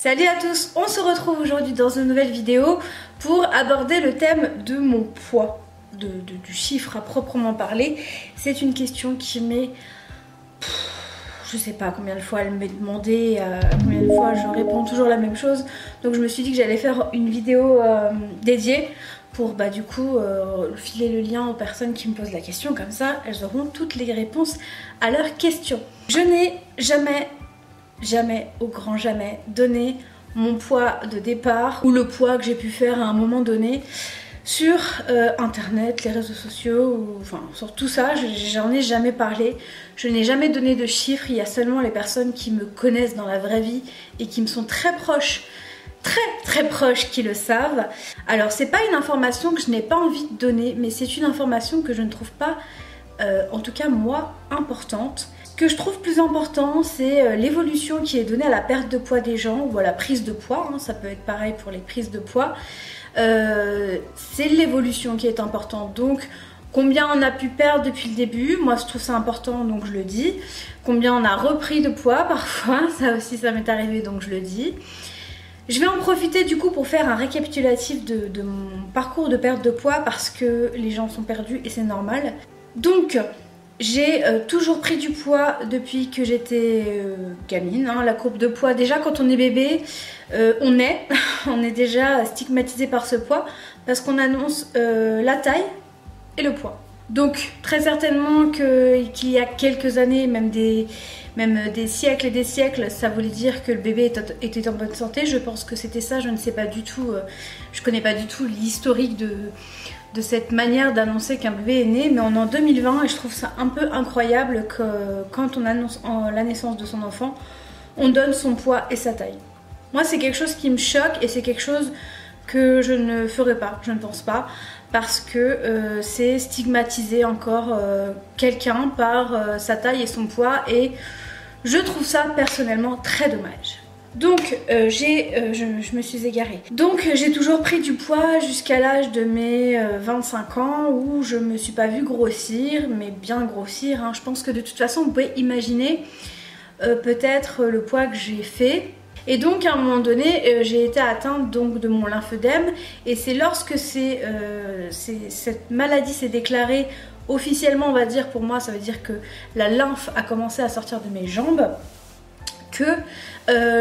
Salut à tous, on se retrouve aujourd'hui dans une nouvelle vidéo pour aborder le thème de mon poids, du chiffre à proprement parler. C'est une question qui m'est... Je sais pas combien de fois elle m'est demandée, combien de fois je réponds toujours la même chose. Donc je me suis dit que j'allais faire une vidéo dédiée pour du coup filer le lien aux personnes qui me posent la question. Comme ça, elles auront toutes les réponses à leurs questions. Je n'ai jamais, au grand jamais, donné mon poids de départ ou le poids que j'ai pu faire à un moment donné sur internet, les réseaux sociaux, enfin sur tout ça. J'en ai jamais parlé, je n'ai jamais donné de chiffres. Il y a seulement les personnes qui me connaissent dans la vraie vie et qui me sont très proches, très proches, qui le savent. Alors c'est pas une information que je n'ai pas envie de donner, mais c'est une information que je ne trouve pas, en tout cas moi, importante. Ce que je trouve plus important, c'est l'évolution qui est donnée à la perte de poids des gens ou à la prise de poids, hein, ça peut être pareil pour les prises de poids. C'est l'évolution qui est importante. Donc combien on a pu perdre depuis le début, moi je trouve ça important donc je le dis. Combien on a repris de poids parfois, ça aussi ça m'est arrivé donc je le dis. Je vais en profiter du coup pour faire un récapitulatif de mon parcours de perte de poids parce que les gens sont perdus et c'est normal. Donc j'ai toujours pris du poids depuis que j'étais gamine, hein. La courbe de poids, déjà quand on est bébé, on est déjà stigmatisé par ce poids parce qu'on annonce la taille et le poids. Donc très certainement qu'il y a quelques années, même des siècles et des siècles, ça voulait dire que le bébé était en bonne santé. Je pense que c'était ça, je ne sais pas du tout, je connais pas du tout l'historique de cette manière d'annoncer qu'un bébé est né, mais on est en 2020 et je trouve ça un peu incroyable que quand on annonce la naissance de son enfant, on donne son poids et sa taille. Moi c'est quelque chose qui me choque et c'est quelque chose que je ne ferai pas, je ne pense pas, parce que c'est stigmatiser encore quelqu'un par sa taille et son poids et je trouve ça personnellement très dommage. Donc je me suis égarée. Donc j'ai toujours pris du poids jusqu'à l'âge de mes 25 ans où je me suis pas vue grossir, mais bien grossir, hein. Je pense que de toute façon vous pouvez imaginer peut-être le poids que j'ai fait. Et donc à un moment donné j'ai été atteinte donc de mon lymphœdème et c'est lorsque cette maladie s'est déclarée officiellement, on va dire, pour moi ça veut dire que la lymphe a commencé à sortir de mes jambes, que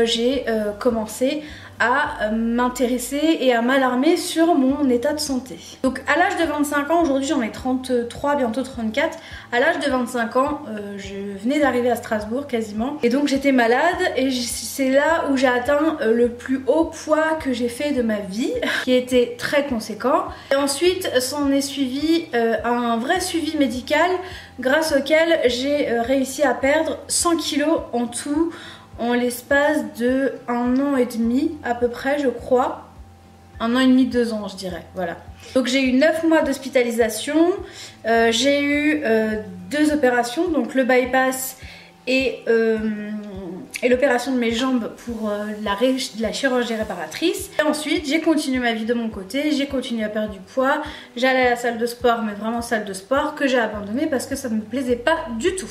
j'ai commencé à m'intéresser et à m'alarmer sur mon état de santé. Donc à l'âge de 25 ans, aujourd'hui j'en ai 33, bientôt 34, à l'âge de 25 ans, je venais d'arriver à Strasbourg quasiment, et donc j'étais malade et c'est là où j'ai atteint le plus haut poids que j'ai fait de ma vie, qui était très conséquent. Et ensuite s'en est suivi un vrai suivi médical grâce auquel j'ai réussi à perdre 100 kg en tout, en l'espace de 1 an et demi à peu près, je crois. 1 an et demi, 2 ans je dirais, voilà. Donc j'ai eu 9 mois d'hospitalisation, j'ai eu 2 opérations, donc le bypass et l'opération de mes jambes pour la chirurgie réparatrice. Et ensuite j'ai continué ma vie de mon côté, j'ai continué à perdre du poids, j'allais à la salle de sport, mais vraiment salle de sport que j'ai abandonnée parce que ça ne me plaisait pas du tout.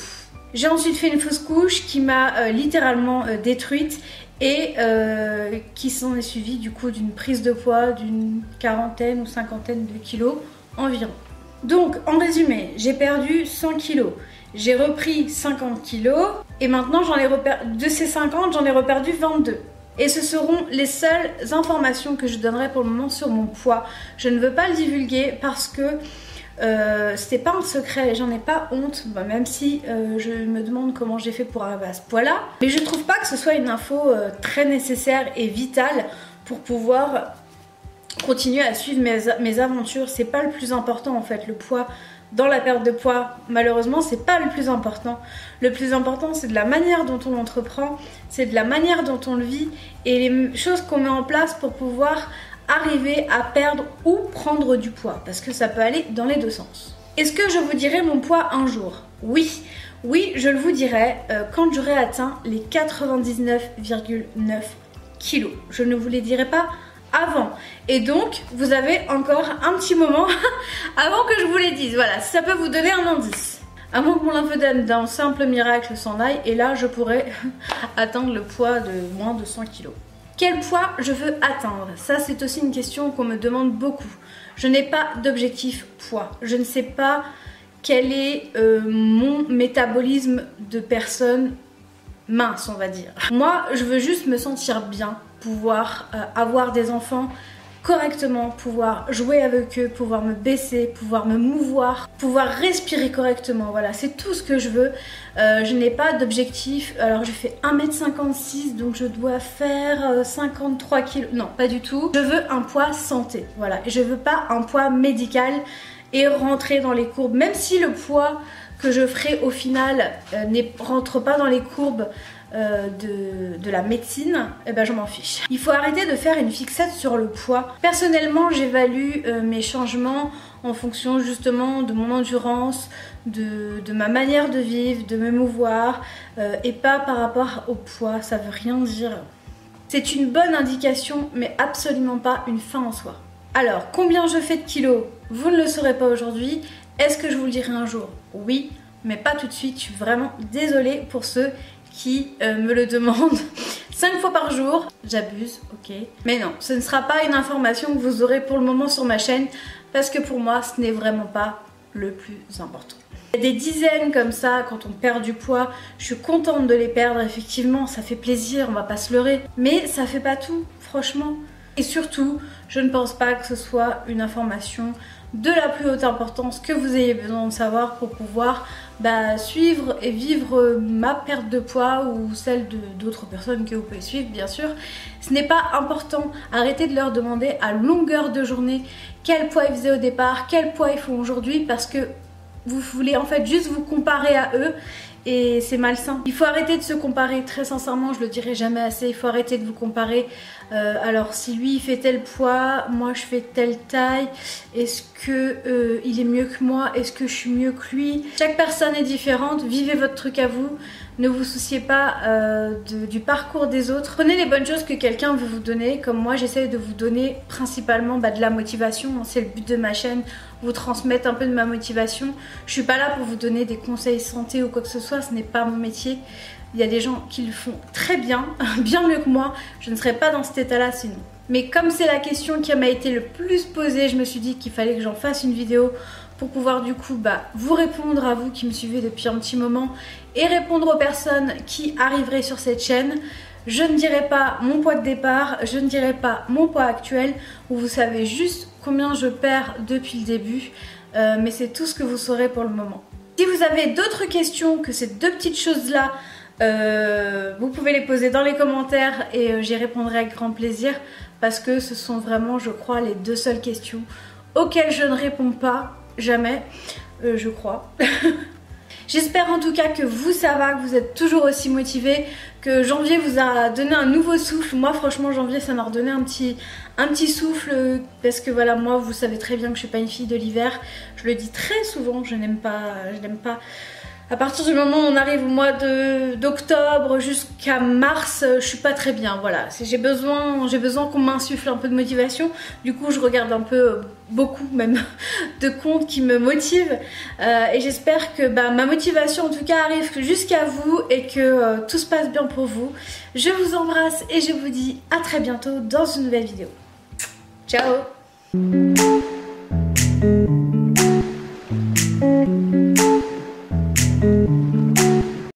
J'ai ensuite fait une fausse couche qui m'a littéralement détruite et qui s'en est suivie du coup d'une prise de poids d'une 40aine ou 50aine de kilos environ. Donc en résumé, j'ai perdu 100 kilos, j'ai repris 50 kilos et maintenant de ces 50 j'en ai reperdu 22. Et ce seront les seules informations que je donnerai pour le moment sur mon poids. Je ne veux pas le divulguer parce que c'est pas un secret, j'en ai pas honte, même si je me demande comment j'ai fait pour arriver à ce poids-là. Mais je trouve pas que ce soit une info très nécessaire et vitale pour pouvoir continuer à suivre mes aventures. C'est pas le plus important en fait, le poids dans la perte de poids, malheureusement c'est pas le plus important. Le plus important c'est de la manière dont on l'entreprend, c'est de la manière dont on le vit et les choses qu'on met en place pour pouvoir arriver à perdre ou prendre du poids, parce que ça peut aller dans les deux sens. Est-ce que je vous dirai mon poids un jour? Oui, je le vous dirai quand j'aurai atteint les 99,9 kilos. Je ne vous les dirai pas avant. Et donc, vous avez encore un petit moment avant que je vous les dise. Voilà, ça peut vous donner un indice. À moins que mon lymphœdème d'un simple miracle s'en aille, et là, je pourrais atteindre le poids de moins de 100 kilos. Quel poids je veux atteindre? Ça, c'est aussi une question qu'on me demande beaucoup. Je n'ai pas d'objectif poids. Je ne sais pas quel est mon métabolisme de personne mince, on va dire. Moi, je veux juste me sentir bien, pouvoir avoir des enfants correctement, pouvoir jouer avec eux, pouvoir me baisser, pouvoir me mouvoir, pouvoir respirer correctement. Voilà, c'est tout ce que je veux. Je n'ai pas d'objectif. Alors, je fais 1m56, donc je dois faire 53 kg. Non, pas du tout. Je veux un poids santé. Voilà, et je veux pas un poids médical et rentrer dans les courbes. Même si le poids que je ferai au final ne rentre pas dans les courbes de la médecine, eh ben je m'en fiche. Il faut arrêter de faire une fixette sur le poids. Personnellement, j'évalue mes changements en fonction justement de mon endurance, de ma manière de vivre, de me mouvoir, et pas par rapport au poids. Ça veut rien dire. C'est une bonne indication, mais absolument pas une fin en soi. Alors, combien je fais de kilos? Vous ne le saurez pas aujourd'hui. Est-ce que je vous le dirai un jour? Oui, mais pas tout de suite. Je suis vraiment désolée pour ceux qui me le demandent 5 fois par jour. J'abuse, ok. Mais non, ce ne sera pas une information que vous aurez pour le moment sur ma chaîne parce que pour moi, ce n'est vraiment pas le plus important. Il y a des dizaines comme ça quand on perd du poids. Je suis contente de les perdre, effectivement, ça fait plaisir, on va pas se leurrer. Mais ça fait pas tout, franchement. Et surtout, je ne pense pas que ce soit une information de la plus haute importance que vous ayez besoin de savoir pour pouvoir suivre et vivre ma perte de poids ou celle d'autres personnes que vous pouvez suivre, bien sûr. Ce n'est pas important. Arrêtez de leur demander à longueur de journée quel poids ils faisaient au départ, quel poids ils font aujourd'hui, parce que vous voulez en fait juste vous comparer à eux. Et c'est malsain. Il faut arrêter de se comparer, très sincèrement, je le dirai jamais assez. Il faut arrêter de vous comparer. Alors si lui il fait tel poids, moi je fais telle taille, est-ce que il est mieux que moi? Est-ce que je suis mieux que lui? Chaque personne est différente, vivez votre truc à vous. Ne vous souciez pas du parcours des autres. Prenez les bonnes choses que quelqu'un veut vous donner. Comme moi, j'essaie de vous donner principalement de la motivation. C'est le but de ma chaîne, vous transmettre un peu de ma motivation. Je suis pas là pour vous donner des conseils santé ou quoi que ce soit. Ce n'est pas mon métier. Il y a des gens qui le font très bien, bien mieux que moi. Je ne serais pas dans cet état-là sinon. Mais comme c'est la question qui m'a été le plus posée, je me suis dit qu'il fallait que j'en fasse une vidéo pour pouvoir du coup vous répondre à vous qui me suivez depuis un petit moment et répondre aux personnes qui arriveraient sur cette chaîne. Je ne dirai pas mon poids de départ, je ne dirai pas mon poids actuel, où vous savez juste combien je perds depuis le début, mais c'est tout ce que vous saurez pour le moment. Si vous avez d'autres questions que ces deux petites choses-là, vous pouvez les poser dans les commentaires et j'y répondrai avec grand plaisir parce que ce sont vraiment, je crois, les deux seules questions auxquelles je ne réponds pas jamais, je crois. J'espère en tout cas que vous ça va, que vous êtes toujours aussi motivés, que janvier vous a donné un nouveau souffle. Moi franchement janvier ça m'a redonné un petit souffle parce que voilà, moi vous savez très bien que je suis pas une fille de l'hiver. Je le dis très souvent, je n'aime pas. À partir du moment où on arrive au mois d'octobre jusqu'à mars, je suis pas très bien. Voilà, j'ai besoin qu'on m'insuffle un peu de motivation. Du coup, je regarde un peu, beaucoup même, de comptes qui me motivent. Et j'espère que ma motivation en tout cas arrive jusqu'à vous et que tout se passe bien pour vous. Je vous embrasse et je vous dis à très bientôt dans une nouvelle vidéo. Ciao!